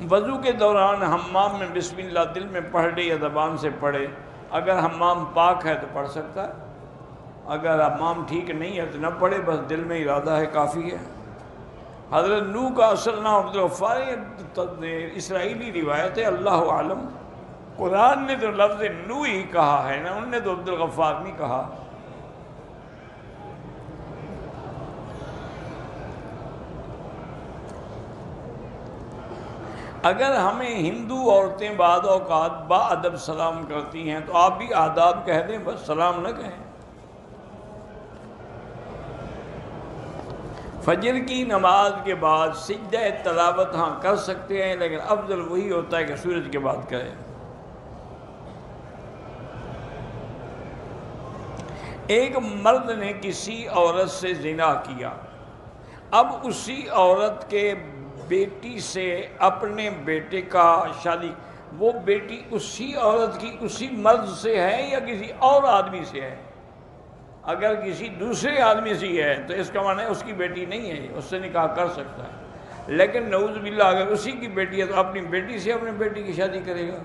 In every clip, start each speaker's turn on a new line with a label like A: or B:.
A: وضو کے دوران حمام میں بسم اللہ دل میں پڑھ لے یا زبان سے پڑھے، اگر حمام پاک ہے تو پڑھ سکتا ہے، اگر حمام ٹھیک نہیں ہے تو نہ پڑھے، بس دل میں ارادہ ہے کافی ہے۔ حضرت نوح کا اصل نام عبدالغفار اسرائیلی روایت ہے، اللہ عالم۔ قرآن نے تو لفظ نوح ہی کہا ہے نا، انہوں نے تو عبدالغفار نہیں کہا۔ اگر ہمیں ہندو عورتیں بعض اوقات با ادب سلام کرتی ہیں تو آپ بھی آداب کہہ دیں، بس سلام نہ کہیں۔ فجر کی نماز کے بعد سجدہ تلاوت ہاں کر سکتے ہیں، لیکن افضل وہی ہوتا ہے کہ سورج کے بعد کریں۔ ایک مرد نے کسی عورت سے زنا کیا، اب اسی عورت کے بیٹی سے اپنے بیٹے کا شادی، وہ بیٹی اسی عورت کی اسی مرد سے ہے یا کسی اور آدمی سے ہے؟ اگر کسی دوسرے آدمی سے ہے تو اس کا معنی ہے اس کی بیٹی نہیں ہے، اس سے نکاح کر سکتا ہے، لیکن نعوذ باللہ اگر اسی کی بیٹی ہے تو اپنی بیٹی سے اپنے بیٹی کی شادی کرے گا۔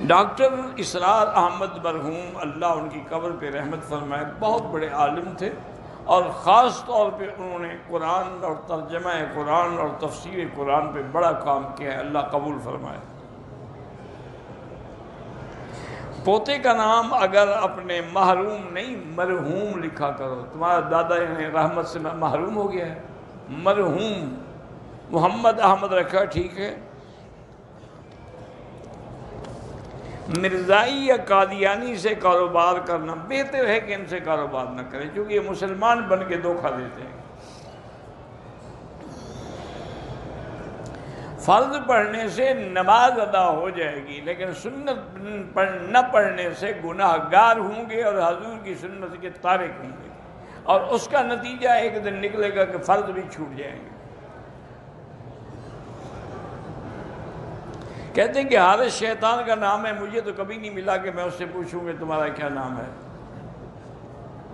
A: ڈاکٹر اسرار احمد مرحوم، اللہ ان کی قبر پہ رحمت فرمائے، بہت بڑے عالم تھے، اور خاص طور پہ انہوں نے قرآن اور ترجمہ قرآن اور تفسیر قرآن پہ بڑا کام کیا ہے، اللہ قبول فرمائے۔ پوتے کا نام اگر اپنے محروم نہیں مرحوم لکھا کرو، تمہارا دادا رحمت سے محروم ہو گیا ہے، مرحوم محمد احمد رکھا، ٹھیک ہے۔ مرزائی یا قادیانی سے کاروبار کرنا بہتر ہے کہ ان سے کاروبار نہ کریں، کیونکہ یہ مسلمان بن کے دھوکہ دیتے ہیں۔ فرض پڑھنے سے نماز ادا ہو جائے گی، لیکن سنت نہ پڑھنے سے گناہ گار ہوں گے اور حضور کی سنت کے تارک ہوں گے، اور اس کا نتیجہ ایک دن نکلے گا کہ فرض بھی چھوٹ جائیں گے۔ کہتے ہیں کہ حارث شیطان کا نام ہے، مجھے تو کبھی نہیں ملا کہ میں اس سے پوچھوں کہ تمہارا کیا نام ہے۔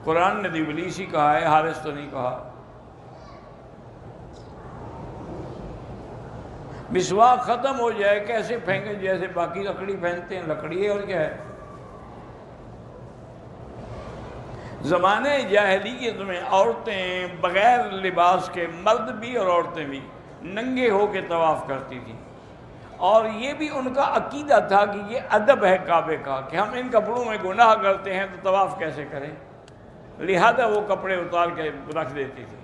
A: قرآن نے تو ابلیس ہی کہا ہے، حارث تو نہیں کہا۔ مسواک ختم ہو جائے کیسے پھینکیں؟ جیسے باقی لکڑی پھینکتے ہیں، لکڑی ہے اور کیا ہے۔ زمانے جاہلیت میں عورتیں بغیر لباس کے، مرد بھی اور عورتیں بھی، ننگے ہو کے طواف کرتی تھیں، اور یہ بھی ان کا عقیدہ تھا کہ یہ ادب ہے کعبے کا کہ ہم ان کپڑوں میں گناہ کرتے ہیں تو طواف کیسے کریں، لہذا وہ کپڑے اتار کے رکھ دیتی تھی۔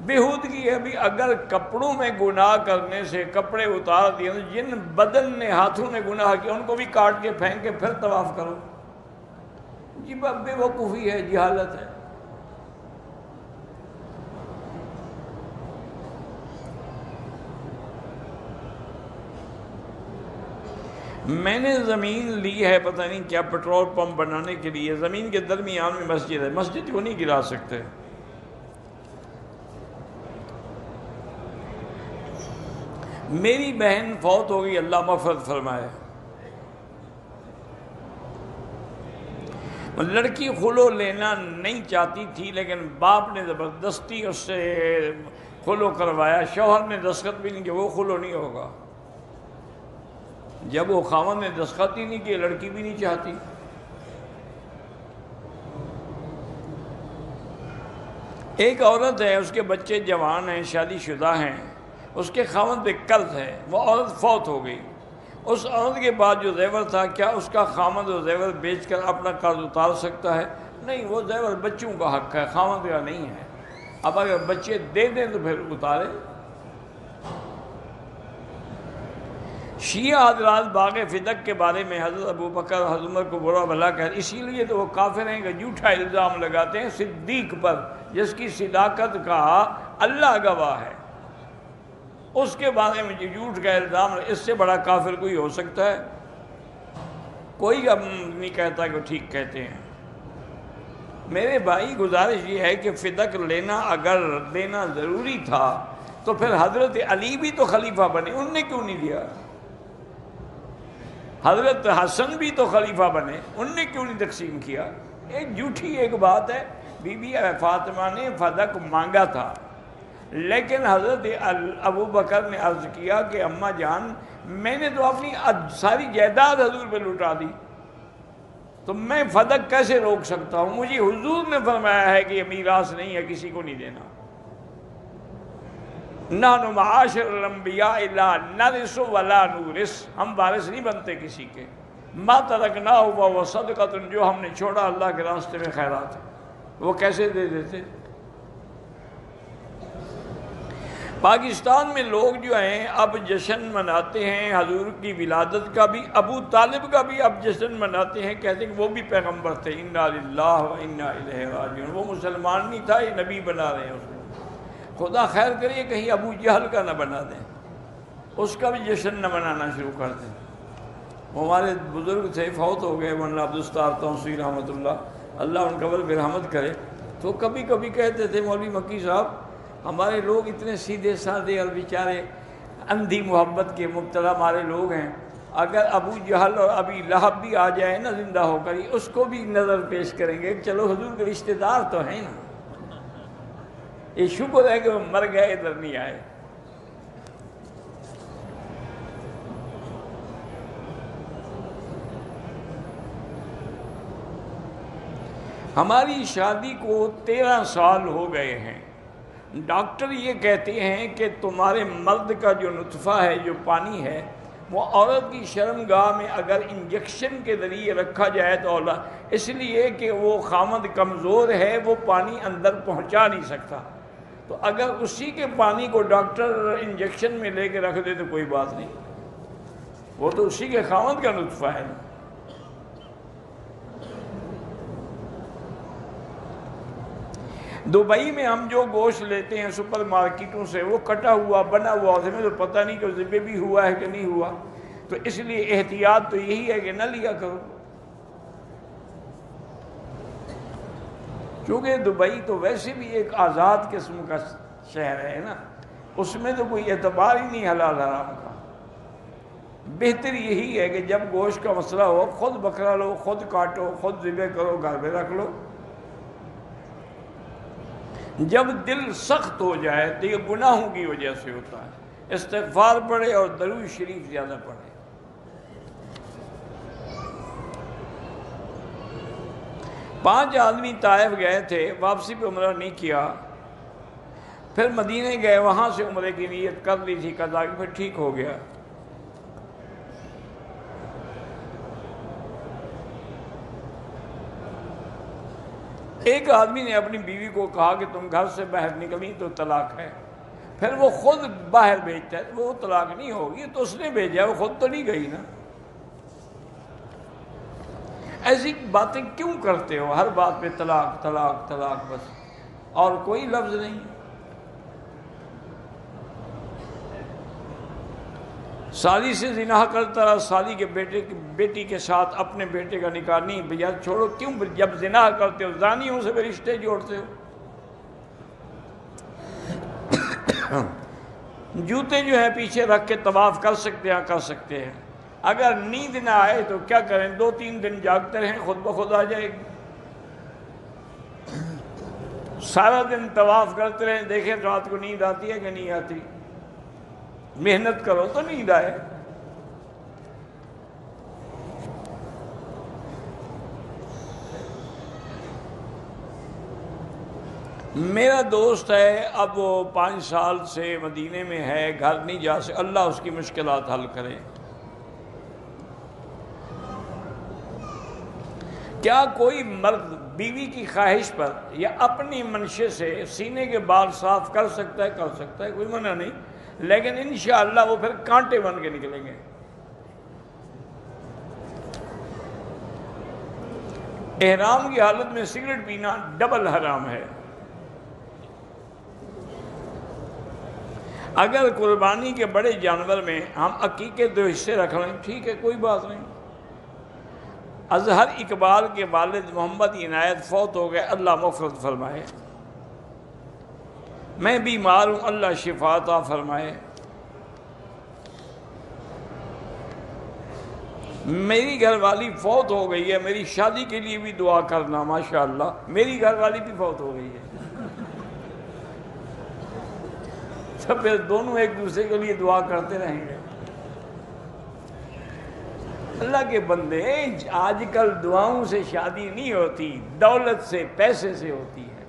A: بےہودگی ہے بھی، اگر کپڑوں میں گناہ کرنے سے کپڑے اتار دیے تو جن بدن نے ہاتھوں نے گناہ کیا ان کو بھی کاٹ کے پھینک کے پھر طواف کرو، یہ بے وقوفی ہے، جہالت ہے۔ میں نے زمین لی ہے، پتہ نہیں کیا، پیٹرول پمپ بنانے کے لیے، زمین کے درمیان میں مسجد ہے، مسجد کو نہیں گرا سکتے۔ میری بہن فوت ہو گئی، اللہ مغفرت فرمائے۔ لڑکی خلو لینا نہیں چاہتی تھی، لیکن باپ نے زبردستی اس سے خلو کروایا، شوہر نے دستخط بھی نہیں کیا، وہ خلو نہیں ہوگا۔ جب وہ خاوند نے دستخط ہی نہیں کیے، لڑکی بھی نہیں چاہتی۔ ایک عورت ہے، اس کے بچے جوان ہیں، شادی شدہ ہیں، اس کے خاوند پہ قرض ہے، وہ عورت فوت ہو گئی۔ اس عورت کے بعد جو زیور تھا، کیا اس کا خاوند وہ زیور بیچ کر اپنا قرض اتار سکتا ہے؟ نہیں، وہ زیور بچوں کا حق ہے، خاوند کا نہیں ہے۔ اب اگر بچے دے دیں تو پھر اتارے۔ شیعہ حضرات باغ فدق کے بارے میں حضرت ابوبکر حضرت عمر کو برا بھلا کہتے، اسی لیے تو وہ کافر ہیں کہ جھوٹا الزام لگاتے ہیں صدیق پر، جس کی صداقت کا اللہ گواہ ہے، اس کے بارے میں جو جھوٹ کا الزام، اس سے بڑا کافر کوئی ہو سکتا ہے؟ کوئی اب نہیں کہتا کہ وہ ٹھیک کہتے ہیں۔ میرے بھائی گزارش یہ ہے کہ فدق لینا اگر دینا ضروری تھا تو پھر حضرت علی بھی تو خلیفہ بنے، ان نے کیوں نہیں دیا؟ حضرت حسن بھی تو خلیفہ بنے، ان نے کیوں نہیں تقسیم کیا؟ ایک جھوٹی ایک بات ہے۔ بی بی فاطمہ نے فدق مانگا تھا، لیکن حضرت ابو بکر نے عرض کیا کہ اماں جان میں نے تو اپنی ساری جائیداد حضور پہ لٹا دی، تو میں فدق کیسے روک سکتا ہوں؟ مجھے حضور نے فرمایا ہے کہ یہ میراث نہیں ہے، کسی کو نہیں دینا۔ نحن معاشر الانبیاء لا نرث ولا نورث، ہم وارث نہیں بنتے کسی کے۔ ما ترکناہ وہو صدقۃ، جو ہم نے چھوڑا اللہ کے راستے میں خیرات ہے، وہ کیسے دے دیتے؟ پاکستان میں لوگ جو ہیں اب جشن مناتے ہیں حضور کی ولادت کا بھی، ابو طالب کا بھی اب جشن مناتے ہیں، کہتے ہیں کہ وہ بھی پیغمبر تھے، انا للہ و انا الیہ راجعون، وہ مسلمان نہیں تھا، یہ نبی بنا رہے ہیں اس کو۔ خدا خیر کریے کہیں ابو جہل کا نہ بنا دیں، اس کا بھی جشن نہ منانا شروع کر دیں۔ وہ ہمارے بزرگ تھے، فوت ہو گئے، مولانا عبدالستار توسیع رحمۃ اللہ ان قبر پہ رحمت کرے، تو کبھی کبھی کہتے تھے مولوی مکی صاحب ہمارے لوگ اتنے سیدھے سادے اور بیچارے اندھی محبت کے مبتلا ہمارے لوگ ہیں، اگر ابو جہل اور ابی لہب بھی آ جائے نا زندہ ہو کر، اس کو بھی نظر پیش کریں گے، چلو حضور کے رشتہ دار تو ہیں نا، یہ شکر ہے کہ وہ مر گئے ادھر نہیں آئے۔ ہماری شادی کو 13 سال ہو گئے ہیں، ڈاکٹر یہ کہتے ہیں کہ تمہارے مرد کا جو نطفہ ہے، جو پانی ہے، وہ عورت کی شرمگاہ میں اگر انجیکشن کے ذریعے رکھا جائے تو اولا، اس لیے کہ وہ خامد کمزور ہے، وہ پانی اندر پہنچا نہیں سکتا، تو اگر اسی کے پانی کو ڈاکٹر انجیکشن میں لے کے رکھ دے تو کوئی بات نہیں، وہ تو اسی کے خامد کا نطفہ ہے۔ دبئی میں ہم جو گوشت لیتے ہیں سپر مارکیٹوں سے، وہ کٹا ہوا بنا ہوا، اس میں تو پتہ نہیں کہ ذبح بھی ہوا ہے کہ نہیں ہوا، تو اس لیے احتیاط تو یہی ہے کہ نہ لیا کرو، کیونکہ دبئی تو ویسے بھی ایک آزاد قسم کا شہر ہے نا، اس میں تو کوئی اعتبار ہی نہیں حلال حرام کا۔ بہتر یہی ہے کہ جب گوشت کا مسئلہ ہو خود بکرا لو، خود کاٹو، خود ذبح کرو، گھر میں رکھ لو۔ جب دل سخت ہو جائے تو یہ گناہوں کی وجہ سے ہوتا ہے، استغفار پڑھے اور درود شریف زیادہ پڑھے۔ پانچ آدمی طائف گئے تھے، واپسی پہ عمرہ نہیں کیا، پھر مدینے گئے، وہاں سے عمرے کی نیت کر لی تھی قضا کی، پھر ٹھیک ہو گیا۔ ایک آدمی نے اپنی بیوی کو کہا کہ تم گھر سے باہر نکلی تو طلاق ہے، پھر وہ خود باہر بھیجتا ہے، وہ طلاق نہیں ہوگی، تو اس نے بھیجا، وہ خود تو نہیں گئی نا۔ ایسی باتیں کیوں کرتے ہو؟ ہر بات پہ طلاق طلاق طلاق بس، اور کوئی لفظ نہیں۔ سالی سے زنا کرتا رہا، سالی کے بیٹی کے ساتھ اپنے بیٹے کا نکاح نہیں، بھیا چھوڑو، کیوں جب زنا کرتے ہو زانیوں سے بھی رشتے جوڑتے ہو؟ جوتے جو ہیں پیچھے رکھ کے طواف کر سکتے ہیں، کر سکتے ہیں، اگر نیند نہ آئے تو کیا کریں، 2-3 دن جاگتے رہیں، خود بخود آ جائے گی۔ سارا دن طواف کرتے رہیں، دیکھیں رات کو نیند آتی ہے کہ نہیں آتی، محنت کرو تو نیند آئے۔ میرا دوست ہے، اب وہ 5 سال سے مدینے میں ہے، گھر نہیں جا سکتا، اللہ اس کی مشکلات حل کرے۔ کیا کوئی مرد بیوی کی خواہش پر یا اپنی منشے سے سینے کے بال صاف کر سکتا ہے؟ کر سکتا ہے، کوئی منع نہیں، لیکن انشاءاللہ وہ پھر کانٹے بن کے نکلیں گے۔ احرام کی حالت میں سگریٹ پینا ڈبل حرام ہے۔ اگر قربانی کے بڑے جانور میں ہم عقیقے 2 حصے رکھ لیں ٹھیک ہے، کوئی بات نہیں۔ اظہر اقبال کے والد محمد عنایت فوت ہو گئے، اللہ مغفرت فرمائے۔ میں بیمار ہوں، اللہ شفا عطا فرمائے۔ میری گھر والی فوت ہو گئی ہے، میری شادی کے لیے بھی دعا کرنا، ماشاءاللہ میری گھر والی بھی فوت ہو گئی ہے۔ تو پھر دونوں ایک دوسرے کے لیے دعا کرتے رہیں گے۔ اللہ کے بندے، آج کل دعاؤں سے شادی نہیں ہوتی، دولت سے، پیسے سے ہوتی ہے۔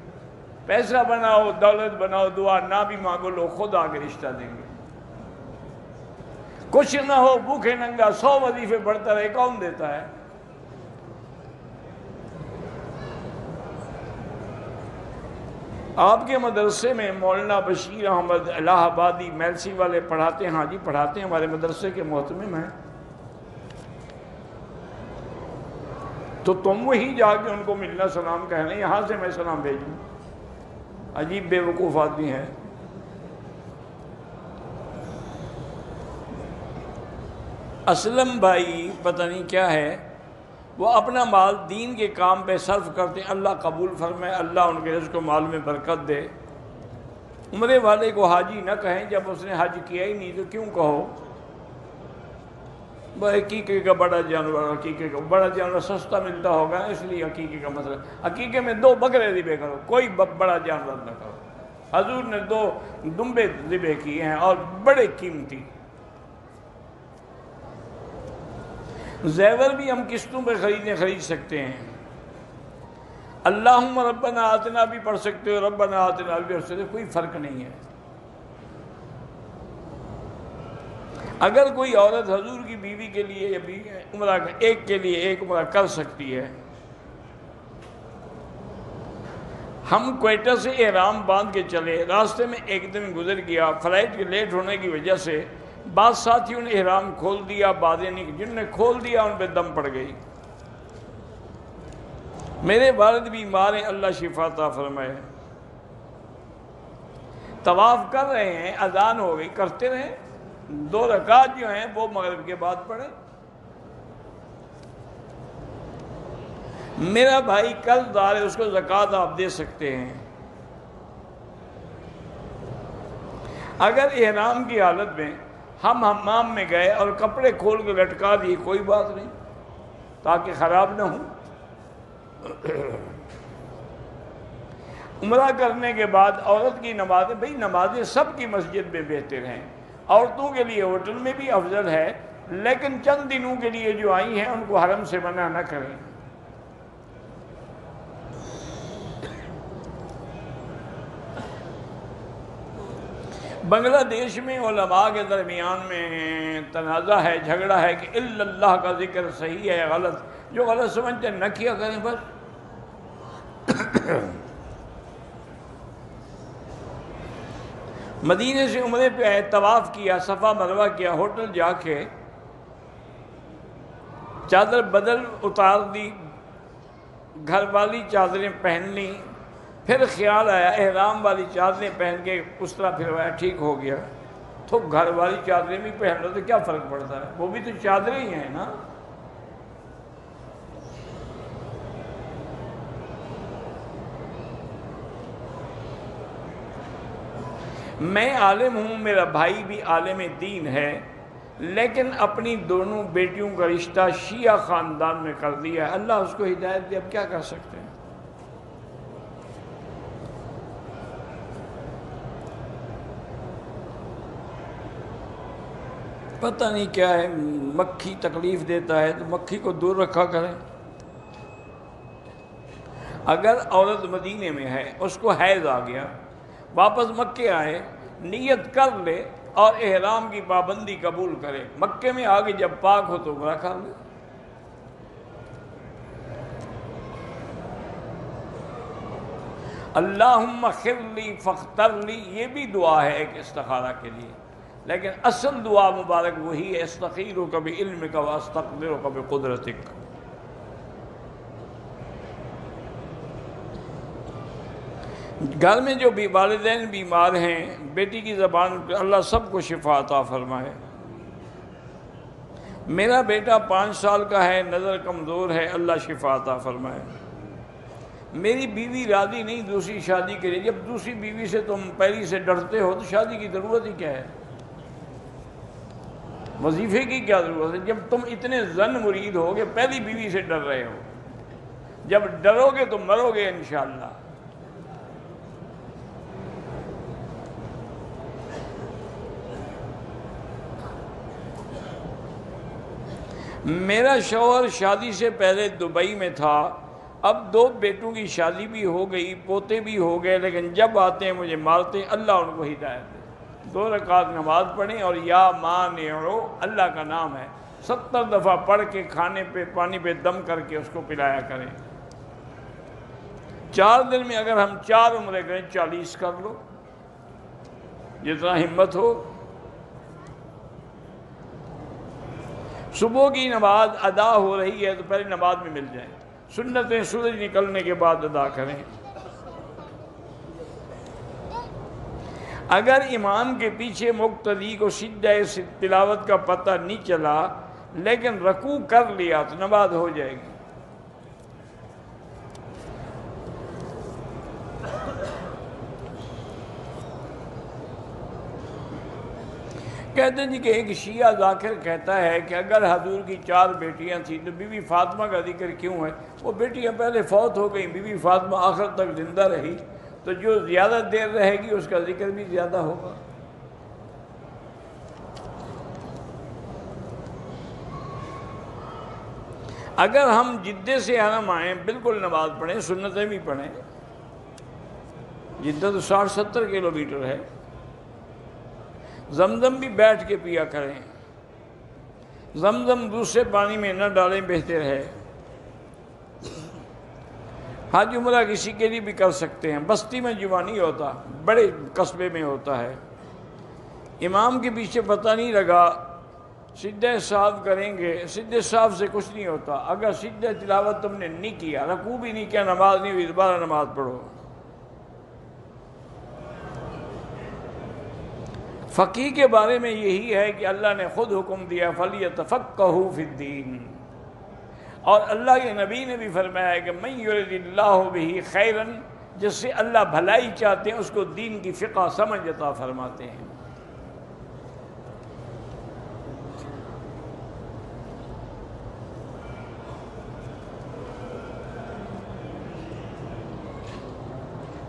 A: پیسہ بناؤ، دولت بناؤ، دعا نہ بھی مانگو، لوگ خود آگے رشتہ دیں گے۔ کچھ نہ ہو، بھوکے ننگا 100 وظیفے پڑھتا رہے، کون دیتا ہے؟ آپ کے مدرسے میں مولانا بشیر احمد الہ آبادی میلسی والے پڑھاتے ہیں؟ ہاں جی پڑھاتے ہیں، ہمارے مدرسے کے محتمم ہیں۔ تو تم وہی جا کے ان کو ملنا، سلام کہنا، یہاں سے میں سلام بھیجوں؟ عجیب بے وقوف آدمی ہے۔ اسلم بھائی پتہ نہیں کیا ہے، وہ اپنا مال دین کے کام پہ صرف کرتے ہیں، اللہ قبول فرمائے، اللہ ان کے رزق و مال میں برکت دے۔ عمرے والے کو حاجی نہ کہیں، جب اس نے حج کیا ہی نہیں تو کیوں کہو؟ عقیقے کا بڑا جانور، عقیقے کا بڑا جانور سستا ملتا ہوگا اس لیے عقیقے کا مسئلہ، عقیقے میں 2 بکرے ذبح کرو، کوئی بڑا جانور نہ کرو۔ حضور نے 2 دمبے ذبح کیے ہیں اور بڑے قیمتی۔ زیور بھی ہم قسطوں پہ خرید سکتے ہیں۔ اللہم ربنا آتنا بھی پڑھ سکتے ہو، ربنا آتنا بھی پڑھ سکتے ہو، کوئی فرق نہیں ہے۔ اگر کوئی عورت حضور کی بیوی کے لیے یا عمرہ ایک کے لیے ایک عمرہ کر سکتی ہے، ہم کوئٹہ سے احرام باندھ کے چلے، راستے میں ایک دن گزر گیا، فلائٹ کے لیٹ ہونے کی وجہ سے بعض ساتھیوں نے احرام کھول دیا، بعضیں نہیں، جن نے کھول دیا ان پہ دم پڑ گئی۔ میرے والد بیمار ہیں، اللہ شفا عطا فرمائے۔ طواف کر رہے ہیں، اذان ہو گئی، کرتے رہیں، 2 رکعت جو ہیں وہ مغرب کے بعد پڑھیں۔ میرا بھائی قرض دار ہے، اس کو زکوٰۃ آپ دے سکتے ہیں۔ اگر احرام کی حالت میں ہم حمام میں گئے اور کپڑے کھول کے لٹکا دیے، کوئی بات نہیں، تاکہ خراب نہ ہوں۔ عمرہ کرنے کے بعد عورت کی نمازیں، بھئی نمازیں سب کی مسجد میں بہتر ہیں، عورتوں کے لیے ہوٹل میں بھی افضل ہے، لیکن چند دنوں کے لیے جو آئی ہیں ان کو حرم سے منع نہ کریں۔ بنگلہ دیش میں علماء کے درمیان میں تنازع ہے، جھگڑا ہے کہ الا اللہ کا ذکر صحیح ہے غلط، جو غلط سمجھتے نہ کیا کریں بس۔ مدینے سے عمرے پہ آئے، طواف کیا، صفا مروہ کیا، ہوٹل جا کے چادر بدل اتار دی، گھر والی چادریں پہن لی، پھر خیال آیا احرام والی چادریں پہن کے اس طرح پھروایا، ٹھیک ہو گیا۔ تو گھر والی چادریں بھی پہن لو تو کیا فرق پڑتا ہے، وہ بھی تو چادریں ہی ہیں نا۔ میں عالم ہوں، میرا بھائی بھی عالم دین ہے، لیکن اپنی دونوں بیٹیوں کا رشتہ شیعہ خاندان میں کر دیا ہے، اللہ اس کو ہدایت دے، اب کیا کر سکتے ہیں۔ پتہ نہیں کیا ہے، مکھی تکلیف دیتا ہے تو مکھی کو دور رکھا کریں۔ اگر عورت مدینے میں ہے، اس کو حیض آ گیا، واپس مکے آئے، نیت کر لے اور احرام کی پابندی قبول کرے، مکے میں آگے جب پاک ہو تو عمرہ کر لے۔ اللہم اغفر لی فاختر لی، یہ بھی دعا ہے ایک استخارہ کے لیے، لیکن اصل دعا مبارک وہی ہے، استخیرک بعلمک واستقدرک بقدرتک۔ گھر میں جو بھی والدین بیمار ہیں، بیٹی کی زبان اللہ سب کو شفا عطا فرمائے۔ میرا بیٹا 5 سال کا ہے، نظر کمزور ہے، اللہ شفا عطا فرمائے۔ میری بیوی راضی نہیں دوسری شادی کے لیے، جب دوسری بیوی سے تم پہلی سے ڈرتے ہو تو شادی کی ضرورت ہی کیا ہے، وظیفے کی کیا ضرورت ہے؟ جب تم اتنے زن مرید ہو کہ پہلی بیوی سے ڈر رہے ہو، جب ڈرو گے تو مرو گے انشاءاللہ۔ میرا شوہر شادی سے پہلے دبئی میں تھا، اب 2 بیٹوں کی شادی بھی ہو گئی، پوتے بھی ہو گئے، لیکن جب آتے ہیں مجھے مارتے ہیں، اللہ ان کو ہدایت دے۔ 2 رکعت نماز پڑھیں اور یا مانعو اللہ کا نام ہے 70 دفعہ پڑھ کے کھانے پہ پانی پہ دم کر کے اس کو پلایا کریں۔ 4 دن میں اگر ہم 4 عمرے کریں 40 کر لو، جتنا ہمت ہو۔ صبح کی نماز ادا ہو رہی ہے تو پہلے نماز میں مل جائیں، سنتیں سورج نکلنے کے بعد ادا کریں۔ اگر امام کے پیچھے مقتدی کو سجدہ تلاوت کا پتہ نہیں چلا لیکن رکوع کر لیا تو نماز ہو جائے گی۔ کہتے ہیں جی کہ ایک شیعہ ذاکر کہتا ہے کہ اگر حضور کی 4 بیٹیاں تھیں تو بی بی فاطمہ کا ذکر کیوں ہے؟ وہ بیٹیاں پہلے فوت ہو گئیں، بی بی فاطمہ آخر تک زندہ رہی، تو جو زیادہ دیر رہے گی اس کا ذکر بھی زیادہ ہوگا۔ اگر ہم جدے سے حرم آئیں بالکل نماز پڑھیں، سنتیں بھی پڑھیں، جدہ تو 60-70 کلومیٹر ہے، زمزم بھی بیٹھ کے پیا کریں، زمزم دوسرے پانی میں نہ ڈالیں بہتر ہے۔ حج عمرہ کسی کے لیے بھی کر سکتے ہیں، بستی میں جمعہ نہیں ہوتا، بڑے قصبے میں ہوتا ہے۔ امام کے پیچھے پتہ نہیں لگا، سجدہ صاحب کریں گے، سجدہ صاحب سے کچھ نہیں ہوتا۔ اگر سجدہ تلاوت تم نے نہیں کیا، رکوع بھی نہیں کیا، نماز نہیں ہوئی، دوبارہ نماز پڑھو۔ فقیہ کے بارے میں یہی ہے کہ اللہ نے خود حکم دیا فَلْيَتَفَقَّهُوا فِي الدِّينِ، اور اللہ کے نبی نے بھی فرمایا ہے کہ مَن يُرِدِ اللَّهُ بِهِ خَيْرًا، جس سے اللہ بھلائی چاہتے ہیں اس کو دین کی فقہ سمجھ عطا فرماتے ہیں۔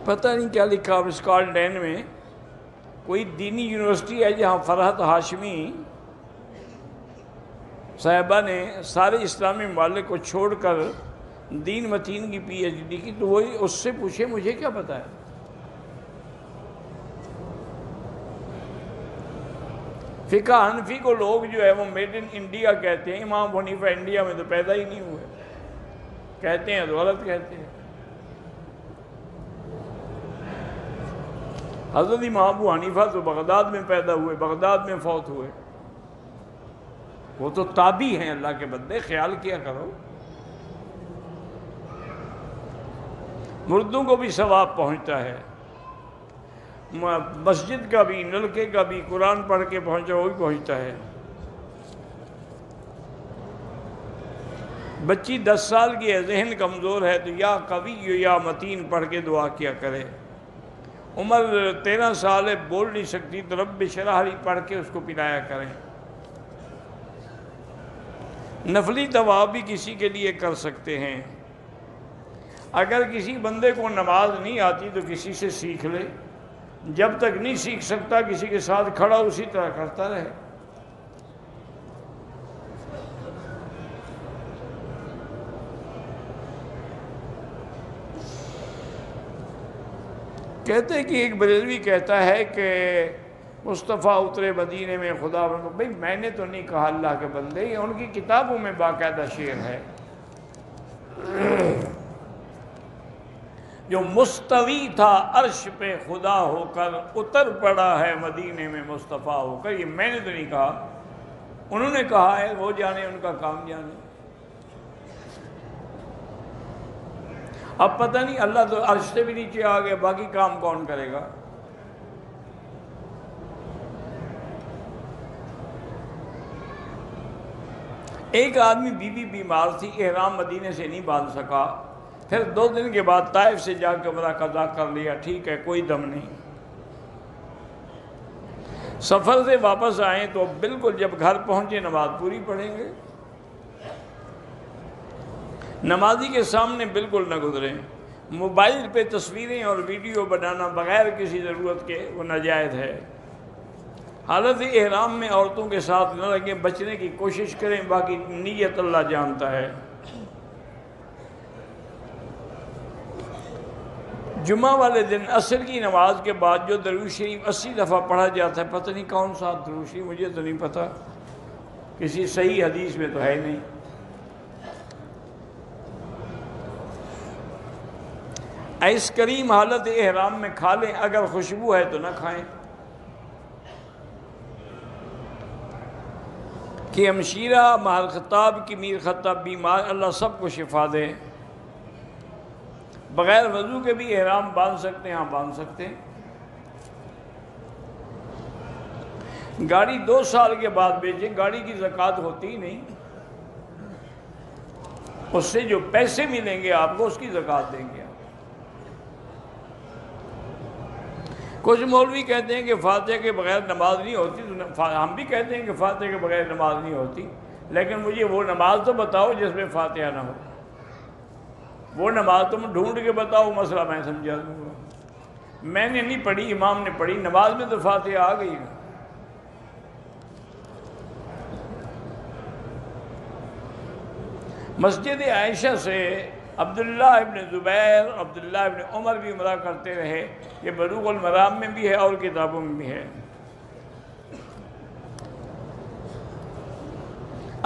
A: پتہ نہیں کیا لکھا اب اسکاٹ لینڈ میں کوئی دینی یونیورسٹی ہے جہاں فرحت ہاشمی صاحبہ نے سارے اسلامی ممالک کو چھوڑ کر دین متین کی پی ایچ ڈی کی، تو وہی اس سے پوچھے مجھے کیا پتہ ہے۔ فقہ حنفی کو لوگ جو ہے وہ میڈ ان انڈیا کہتے ہیں، امام حنیفہ انڈیا میں تو پیدا ہی نہیں ہوئے، کہتے ہیں تو غلط کہتے ہیں۔ حضرت امام ابو حنیفہ تو بغداد میں پیدا ہوئے، بغداد میں فوت ہوئے، وہ تو تابعی ہیں، اللہ کے بندے خیال کیا کرو۔ مردوں کو بھی ثواب پہنچتا ہے، مسجد کا بھی، نلکے کا بھی، قرآن پڑھ کے پہنچا وہ بھی پہنچتا ہے۔ بچی 10 سال کی ہے، ذہن کمزور ہے تو یا قوی یا متین پڑھ کے دعا کیا کرے۔ عمر 13 سال ہے، بول نہیں سکتی تو رب اشرح لی پڑھ کے اس کو پلایا کریں۔ نفلی طواف بھی کسی کے لیے کر سکتے ہیں۔ اگر کسی بندے کو نماز نہیں آتی تو کسی سے سیکھ لے، جب تک نہیں سیکھ سکتا کسی کے ساتھ کھڑا اسی طرح کرتا رہے۔ کہتے ہیں کہ ایک بریلوی کہتا ہے کہ مصطفیٰ اترے مدینے میں خدا بندو، بھئی میں نے تو نہیں کہا اللہ کے بندے، یہ ان کی کتابوں میں باقاعدہ شعر ہے۔ جو مستوی تھا عرش پہ خدا ہو کر، اتر پڑا ہے مدینے میں مصطفیٰ ہو کر، یہ میں نے تو نہیں کہا، انہوں نے کہا ہے، وہ جانے ان کا کام جانے۔ اب پتہ نہیں، اللہ تو عرش سے بھی نیچے آ گیا، باقی کام کون کرے گا؟ ایک آدمی بیوی بیمار تھی، احرام مدینے سے نہیں باندھ سکا، پھر 2 دن کے بعد طائف سے جا کے عمرہ قضا کر لیا، ٹھیک ہے کوئی دم نہیں۔ سفر سے واپس آئیں تو بالکل جب گھر پہنچے نماز پوری پڑھیں گے، نمازی کے سامنے بالکل نہ گزریں۔ موبائل پہ تصویریں اور ویڈیو بنانا بغیر کسی ضرورت کے وہ ناجائز ہے۔ حالت احرام میں عورتوں کے ساتھ نہ لگیں، بچنے کی کوشش کریں، باقی نیت اللہ جانتا ہے۔ جمعہ والے دن عصر کی نماز کے بعد جو درود شریف 80 دفعہ پڑھا جاتا ہے، پتہ نہیں کون سا درود شریف، مجھے تو نہیں پتہ، کسی صحیح حدیث میں تو ہے نہیں۔ آئس کریم حالت احرام میں کھا لیں، اگر خوشبو ہے تو نہ کھائیں۔ کہ ہمشیرہ مہر خطاب کی میر خطاب بیمار، اللہ سب کو شفا دے۔ بغیر وضو کے بھی احرام باندھ سکتے ہیں؟ ہاں باندھ سکتے ہیں۔ گاڑی 2 سال کے بعد بیچیں، گاڑی کی زکوٰۃ ہوتی ہی نہیں، اس سے جو پیسے ملیں گے آپ کو اس کی زکوٰۃ دیں گے آپ۔ کچھ مولوی کہتے ہیں کہ فاتحہ کے بغیر نماز نہیں ہوتی، تو ہم بھی کہتے ہیں کہ فاتحہ کے بغیر نماز نہیں ہوتی، لیکن مجھے وہ نماز تو بتاؤ جس میں فاتحہ نہ ہو، وہ نماز تم ڈھونڈ کے بتاؤ، مسئلہ میں سمجھا دوں گا۔ میں نے نہیں پڑھی، امام نے پڑھی، نماز میں تو فاتحہ آ گئی نا۔ مسجد عائشہ سے عبداللہ ابن زبیر، عبداللہ ابن عمر بھی عمرہ کرتے رہے، یہ بلوغ المرام میں بھی ہے اور کتابوں میں بھی ہے۔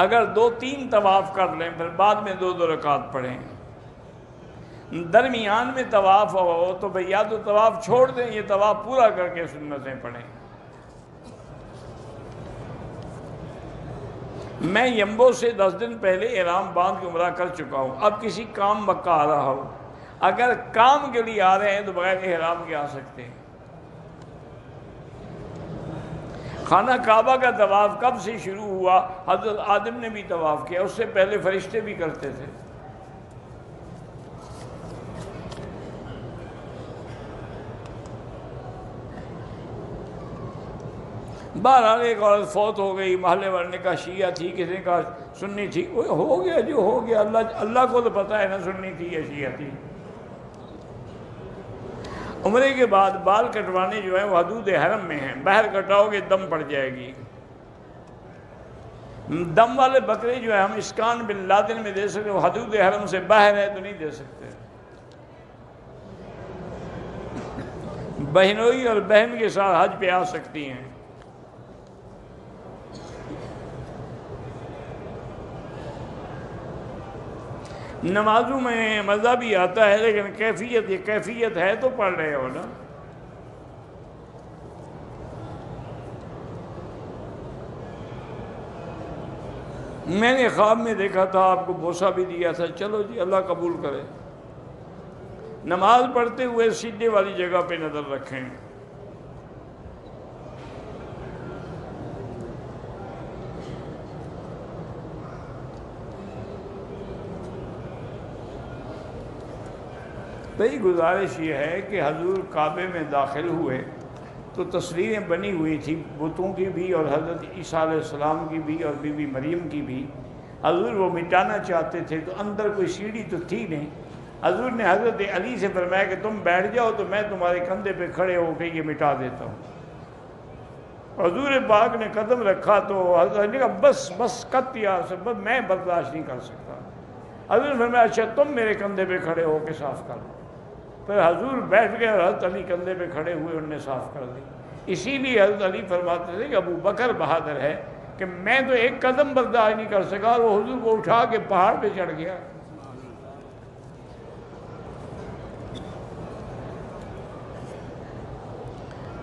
A: اگر 2-3 طواف کر لیں پھر بعد میں 2 رکعت پڑھیں، درمیان میں طواف ہو تو بھئی یا تو طواف چھوڑ دیں، یہ طواف پورا کر کے سنتیں پڑھیں۔ میں یمبو سے 10 دن پہلے احرام باندھ کے عمرہ کر چکا ہوں، اب کسی کام مکہ آ رہا ہو، اگر کام کے لیے آ رہے ہیں تو بغیر احرام کے آ سکتے ہیں۔ خانہ کعبہ کا طواف کب سے شروع ہوا؟ حضرت آدم نے بھی طواف کیا، اس سے پہلے فرشتے بھی کرتے تھے۔ بہرحال ایک عورت فوت ہو گئی، محلے والے نے کہا شیعہ تھی، کسی نے کہا سنی تھی، ہو گیا جو ہو گیا، اللہ کو تو پتہ ہے نا سنی تھی یا شیعہ تھی۔ عمرے کے بعد بال کٹوانے جو ہیں وہ حدود حرم میں ہیں، باہر کٹاؤ گے دم پڑ جائے گی۔ دم والے بکرے جو ہیں ہم اسکان بن لادن میں دے سکتے، وہ حدود حرم سے باہر ہے تو نہیں دے سکتے۔ بہنوئی اور بہن کے ساتھ حج پہ آ سکتی ہیں۔ نمازوں میں مزہ بھی آتا ہے، لیکن کیفیت ہے تو پڑھ رہے ہو نا۔ میں نے خواب میں دیکھا تھا، آپ کو بوسہ بھی دیا تھا، چلو جی اللہ قبول کرے۔ نماز پڑھتے ہوئے سیدھے والی جگہ پہ نظر رکھیں۔ بھئی گزارش یہ ہے کہ حضور کعبے میں داخل ہوئے تو تصویریں بنی ہوئی تھی بتوں کی بھی اور حضرت عیسیٰ علیہ السلام کی بھی اور بی بی مریم کی بھی۔ حضور وہ مٹانا چاہتے تھے تو اندر کوئی سیڑھی تو تھی نہیں۔ حضور نے حضرت علی سے فرمایا کہ تم بیٹھ جاؤ تو میں تمہارے کندھے پہ کھڑے ہو کے یہ مٹا دیتا ہوں۔ حضور پاک نے قدم رکھا تو حضرت علی نے کہا بس کت یا بس میں برداشت نہیں کر سکتا۔ حضور نے فرمایا اچھا تم میرے کندھے پہ کھڑے ہو کے صاف کر دو۔ پھر حضور بیٹھ گئے اور حضرت علی کندھے پہ کھڑے ہوئے، انہوں نے صاف کر دی۔ اسی لیے حضرت علی فرماتے تھے کہ ابو بکر بہادر ہے کہ میں تو ایک قدم برداشت نہیں کر سکا اور وہ حضور کو اٹھا کے پہاڑ پہ چڑھ گیا۔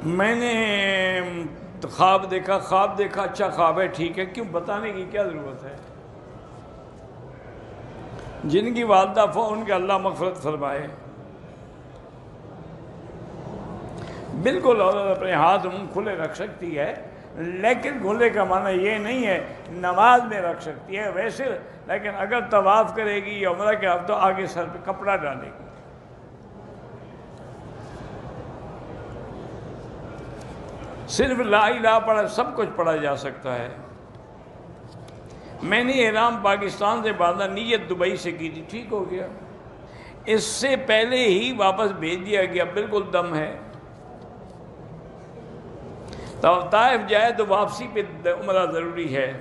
A: میں نے خواب دیکھا اچھا خواب ہے، ٹھیک ہے، کیوں بتانے کی کیا ضرورت ہے؟ جن کی والدہ ان کے اللہ مغفرت فرمائے۔ بالکل عورت اپنے ہاتھ منہ کھلے رکھ سکتی ہے، لیکن کھلے کا معنی یہ نہیں ہے نماز میں رکھ سکتی ہے ویسے، لیکن اگر طواف کرے گی یا عمرہ کے ہفتہ آگے سر پہ کپڑا ڈالے گی۔ صرف لا الہ پڑھا، سب کچھ پڑھا جا سکتا ہے۔ میں نے احرام پاکستان سے باندھا، نیت دبئی سے کی تھی، ٹھیک ہو گیا، اس سے پہلے ہی واپس بھیج دیا گیا، بالکل دم ہے۔ تو طائف جائے تو واپسی پہ عمرہ ضروری ہے۔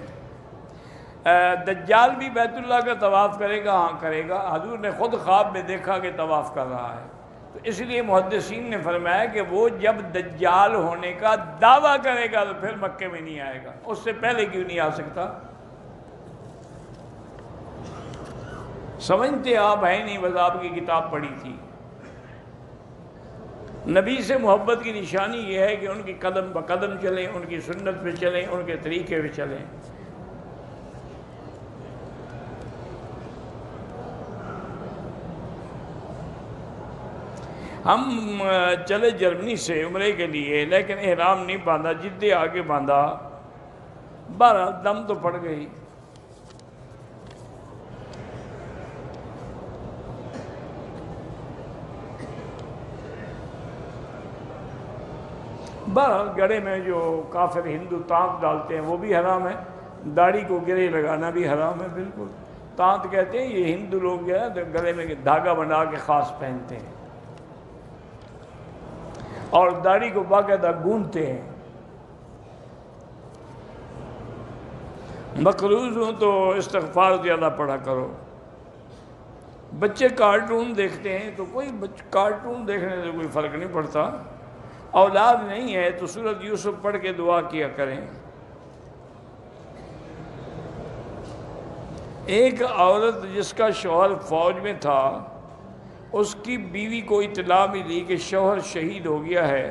A: دجال بھی بیت اللہ کا طواف کرے گا؟ ہاں کرے گا، حضور نے خود خواب میں دیکھا کہ طواف کر رہا ہے۔ تو اس لیے محدثین نے فرمایا کہ وہ جب دجال ہونے کا دعویٰ کرے گا تو پھر مکے میں نہیں آئے گا، اس سے پہلے کیوں نہیں آ سکتا؟ سمجھتے آپ ہیں نہیں، بس آپ کی کتاب پڑھی تھی۔ نبی سے محبت کی نشانی یہ ہے کہ ان کی قدم بقدم چلیں، ان کی سنت پہ چلیں، ان کے طریقے پہ چلیں۔ ہم چلے جرمنی سے عمرے کے لیے، لیکن احرام نہیں باندھا، جدے آگے باندھا، بہرحال دم تو پڑ گئی۔ بہرحال گڑے میں جو کافر ہندو تانت ڈالتے ہیں وہ بھی حرام ہے، داڑھی کو گرے لگانا بھی حرام ہے بالکل۔ تانت کہتے ہیں یہ ہندو لوگ جو ہے گلے میں دھاگا بنا کے خاص پہنتے ہیں اور داڑھی کو باقاعدہ گونتے ہیں۔ مقروض ہوں تو استغفار زیادہ پڑھا کرو۔ بچے کارٹون دیکھتے ہیں تو کوئی کارٹون دیکھنے سے کوئی فرق نہیں پڑتا۔ اولاد نہیں ہے تو سورۃ یوسف پڑھ کے دعا کیا کریں۔ ایک عورت جس کا شوہر فوج میں تھا، اس کی بیوی کو اطلاع ملی کہ شوہر شہید ہو گیا ہے۔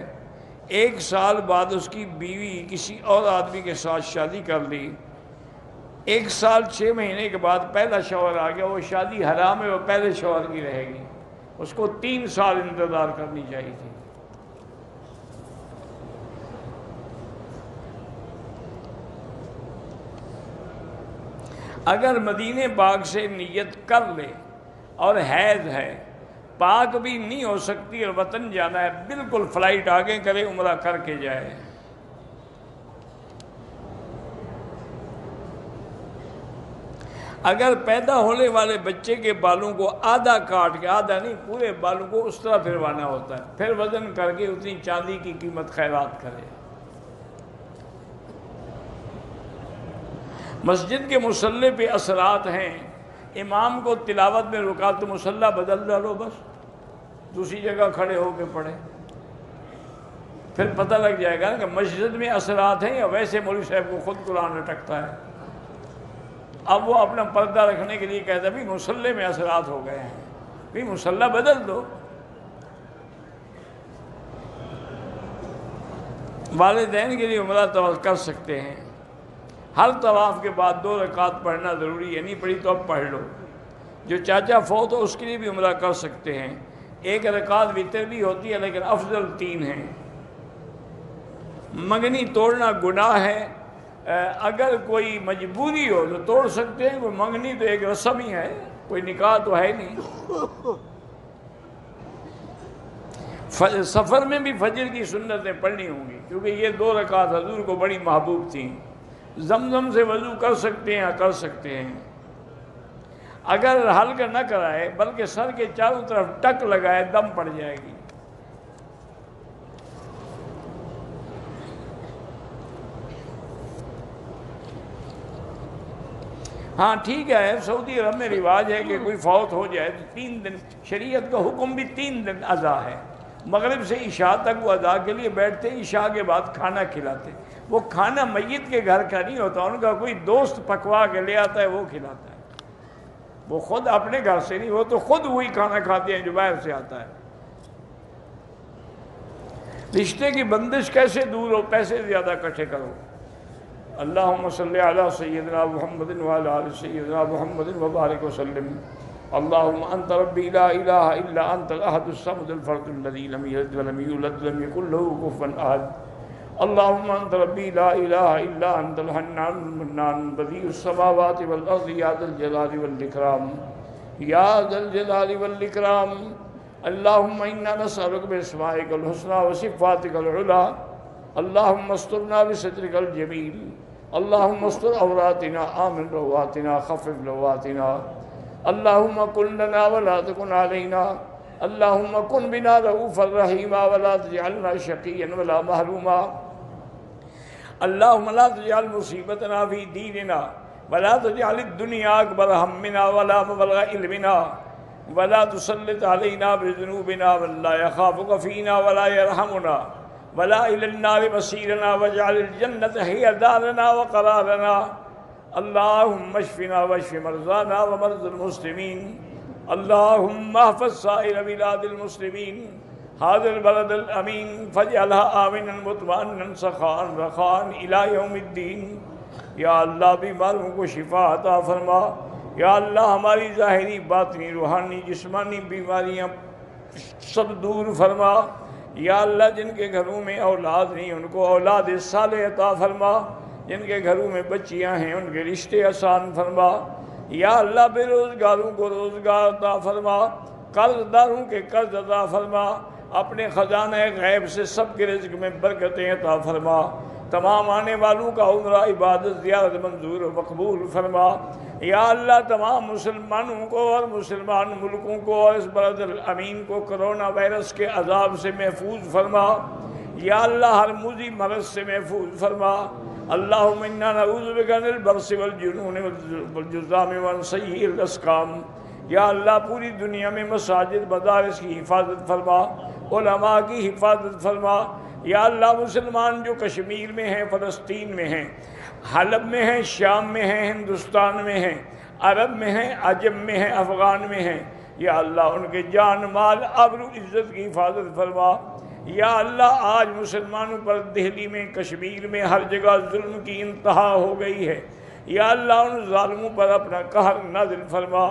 A: 1 سال بعد اس کی بیوی کسی اور آدمی کے ساتھ شادی کر لی۔ 1 سال 6 مہینے کے بعد پہلا شوہر آ گیا، وہ شادی حرام ہے، وہ پہلے شوہر کی رہے گی، اس کو 3 سال انتظار کرنی چاہیے تھی۔ اگر مدینہ پاک سے نیت کر لے اور حیض ہے، پاک بھی نہیں ہو سکتی اور وطن جانا ہے، بالکل فلائٹ آگے کرے، عمرہ کر کے جائے۔ اگر پیدا ہونے والے بچے کے بالوں کو آدھا کاٹ کے، آدھا نہیں پورے بالوں کو اس طرح پھروانا ہوتا ہے، پھر وزن کر کے اتنی چاندی کی قیمت خیرات کرے۔ مسجد کے مصلی پہ اثرات ہیں، امام کو تلاوت میں رکا تو مصلی بدل ڈالو، بس دوسری جگہ کھڑے ہو کے پڑھے، پھر پتہ لگ جائے گا کہ مسجد میں اثرات ہیں یا ویسے مولوی صاحب کو خود قرآن اٹکتا ہے۔ اب وہ اپنا پردہ رکھنے کے لیے کہتا ہے بھی مصلی میں اثرات ہو گئے ہیں، بھی مصلی بدل دو۔ والدین کے لیے عمرہ طواف کر سکتے ہیں۔ ہر طواف کے بعد 2 رکعت پڑھنا ضروری ہے، نہیں پڑھی تو اب پڑھ لو۔ جو چاچا فوت ہو اس کے لیے بھی عمرہ کر سکتے ہیں۔ 1 رکعت وتر بھی ہوتی ہے لیکن افضل 3 ہیں۔ منگنی توڑنا گناہ ہے، اگر کوئی مجبوری ہو تو توڑ سکتے ہیں، کوئی منگنی تو ایک رسم ہی ہے، کوئی نکاح تو ہے نہیں۔ سفر میں بھی فجر کی سنتیں پڑھنی ہوں گی کیونکہ یہ 2 رکعت حضور کو بڑی محبوب تھیں۔ زمزم سے وضو کر سکتے ہیں، کر سکتے ہیں۔ اگر حلق نہ کرائے بلکہ سر کے چاروں طرف ٹک لگائے، دم پڑ جائے گی۔ ہاں ٹھیک ہے، سعودی عرب میں رواج ہے کہ کوئی فوت ہو جائے تو 3 دن، شریعت کا حکم بھی 3 دن ادا ہے۔ مغرب سے عشاء تک وہ ادا کے لیے بیٹھتے، عشاء کے بعد کھانا کھلاتے۔ وہ کھانا میت کے گھر کا نہیں ہوتا، ان کا کوئی دوست پکوا کے لے آتا ہے وہ کھلاتا ہے، وہ خود اپنے گھر سے نہیں، وہ تو خود وہی کھانا کھاتے ہیں جو باہر سے آتا ہے۔ رشتے کی بندش کیسے دور ہو؟ پیسے زیادہ اکٹھے کرو۔ اللہم صلی علی سیدنا محمد وعلی آل سیدنا محمد وبارک وسلم۔ اللہم انت ربی لا الہ الا انت الاحد الصمد الفرد الذی لم یلد ولم یولد ولم یکن له کفوا احد۔ اللہم انت ربی لا الہ الا انت الحنان المنان بدیع السماوات والارض یا ذا الجلال والاکرام یا ذا الجلال والاکرام۔ اللہم انا نسألک باسمائک الحسنى وصفاتک العلی۔ اللہم استرنا بسترک الجمیل۔ اللہم استر عوراتنا، آمن رواتنا، خفف لواتنا۔ اللہم کن لنا ولا تکن علینا۔ اللہم کن بنا رؤوفا رحیما ولا تجعلنا شقیا ولا محروما۔ اللہم لا تجعل مصیبتنا فی دیننا ولا تجعل الدنیا اکبر ہمنا ولا مبلغ علمنا ولا تسلط علینا بذنوبنا من لا یخافک فینا ولا یرحمنا ولا الی النار مصیرنا واجعل الجنة ہی دارنا وقرارنا اللہم اشفنا واشف مرضانا ومرضى المسلمین اللہم احفظ سائر بلاد المسلمین هذا البلد الامین فاجعلها آمنا مطمئنا سخاء رخاء الى یوم الدین۔ یا اللہ بیماروں کو شفا عطا فرما، یا اللہ ہماری ظاہری باطنی روحانی جسمانی بیماریاں سب دور فرما، یا اللہ جن کے گھروں میں اولاد نہیں ان کو اولاد صالح عطا فرما، جن کے گھروں میں بچیاں ہیں ان کے رشتے آسان فرما، یا اللہ بے روزگاروں کو روزگار عطا فرما، قرض داروں کے قرض عطا فرما، اپنے خزانہ غیب سے سب کے رزق میں برکتیں عطا فرما، تمام آنے والوں کا عمرہ عبادت زیارت منظور و مقبول فرما، یا اللہ تمام مسلمانوں کو اور مسلمان ملکوں کو اور اس بلد الامین کو کرونا وائرس کے عذاب سے محفوظ فرما، یا اللہ ہر موذی مرض سے محفوظ فرما۔ اللہم انا نعوذ بک من البرص والجنون والجذام ومن سیء الاسقام۔ یا اللہ پوری دنیا میں مساجد مدارس کی حفاظت فرما، علماء کی حفاظت فرما، یا اللہ مسلمان جو کشمیر میں ہیں، فلسطین میں ہیں، حلب میں ہیں، شام میں ہیں، ہندوستان میں ہیں، عرب میں ہیں، عجم میں ہیں، افغان میں ہیں، یا اللہ ان کے جان مال آبرو عزت کی حفاظت فرما۔ یا اللہ آج مسلمانوں پر دہلی میں کشمیر میں ہر جگہ ظلم کی انتہا ہو گئی ہے، یا اللہ ان ظالموں پر اپنا قہر نازل فرما۔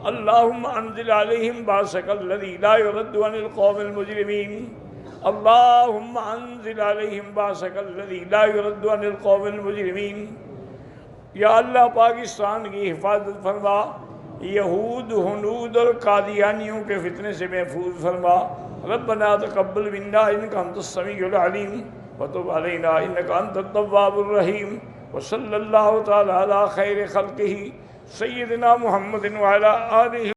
A: اللہم انزل علیہم باسک الذی لا یرد عن القوم المجرمین، اللہم انزل علیہم باسک الذی لا یرد عن القوم المجرمین۔ یا اللہ پاکستان کی حفاظت فرما، یہود ہنود اور قادیانیوں کے فتنے سے محفوظ فرما۔ ربنا تقبل منا انک انت السمیع العلیم وتب علینا انک انت التواب الرحیم، وصلی اللہ تعالی علی خیر خلقہ سیدنا محمد وعلی آلہ